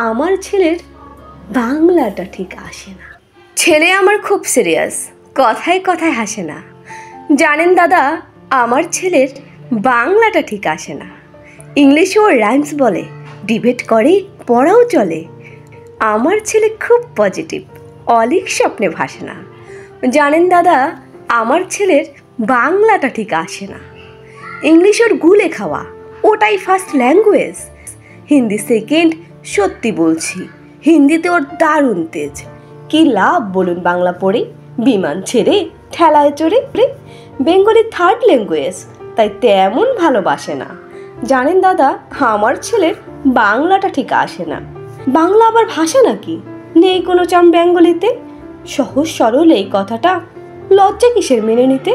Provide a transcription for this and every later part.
আমার ছেলের বাংলাটা ঠিক আসে না। ছেলে আমার খুব সিরিয়াস, কথায় কথায় হাসে না। জানেন দাদা, আমার ছেলের বাংলাটা ঠিক আসে না। ইংলিশেও রাইমস বলে, ডিবেট করে, পড়াও চলে। আমার ছেলে খুব পজিটিভ, অলিক স্বপ্নে ভাসে না। জানেন দাদা, আমার ছেলের বাংলাটা ঠিক আসে না। ইংলিশ ওর গুলে খাওয়া, ওটাই ফার্স্ট ল্যাঙ্গুয়েজ। হিন্দি সেকেন্ড, সত্যি বলছি। হিন্দিতে ওর দারুণ তেজ। কি লাভ বলুন বাংলা পড়ে, বিমান ছেড়ে ঠেলায় চড়ে। বেঙ্গলি থার্ড ল্যাঙ্গুয়েজ, তাই তেমন ভালোবাসে না। জানেন দাদা, আমার ছেলের বাংলাটা ঠিক আসে না। বাংলা আবার ভাষা নাকি? নেই কোনো চাম বেঙ্গলিতে। সহজ সরল এই কথাটা, লজ্জা কিসের মেনে নিতে?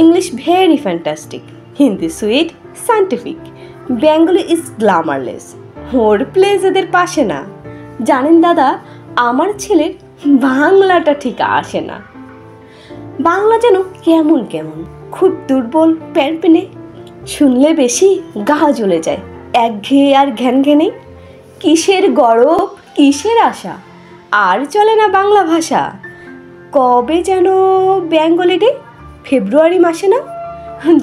English very fantastic, Hindi sweet scientific, Bengali is glamourless. ওর প্লেজ এদের পাশে না। জানেন দাদা, আমার ছেলের বাংলাটা ঠিক আসে না। বাংলা যেন কেমন কেমন, খুব দুর্বল প্যানপেনে। শুনলে বেশি গা জ্বলে যায়, একঘেয়ে আর ঘ্যান ঘেনে। কিসের গরব, কিসের আশা, আর চলে না বাংলা ভাষা। কবে যেন বেঙ্গলি ডে, ফেব্রুয়ারি মাসে না?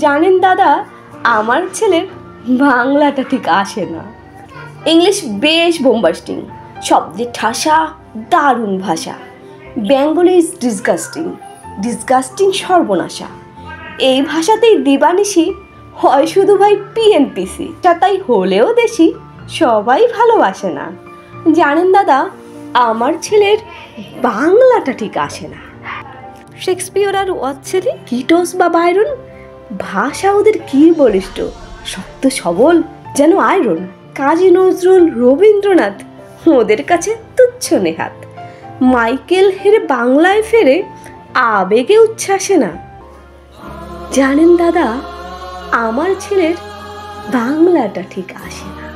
জানেন দাদা, আমার ছেলের বাংলাটা ঠিক আসে না। ইংলিশ বেশ বোম্বাস্টিং, শব্দের ঠাসা, দারুণ ভাষা। বেঙ্গলি ইজ ডিসগাস্টিং, ডিসগাস্টিং সর্বনাশা। এই ভাষাতেই দিবানিশি হয় শুধু ভাই পিএনপিসি। তাই হলেও দেশি, সবাই ভালোবাসে না। জানেন দাদা, আমার ছেলের বাংলাটা ঠিক আসে না। শেক্সপিয়র আর ওয়াটসলি, কিটোস বা বাইরন, ভাষা ওদের কি বলিষ্ঠ, শক্ত সবল যেন আয়রন। কাজী নজরুল, রবীন্দ্রনাথ ওদের কাছে তুচ্ছ নেহাত। মাইকেল হেরে বাংলায় ফেরে, আবেগে উচ্ছ্বাসে না। জানেন দাদা, আমার ছেলের বাংলাটা ঠিক আসে না।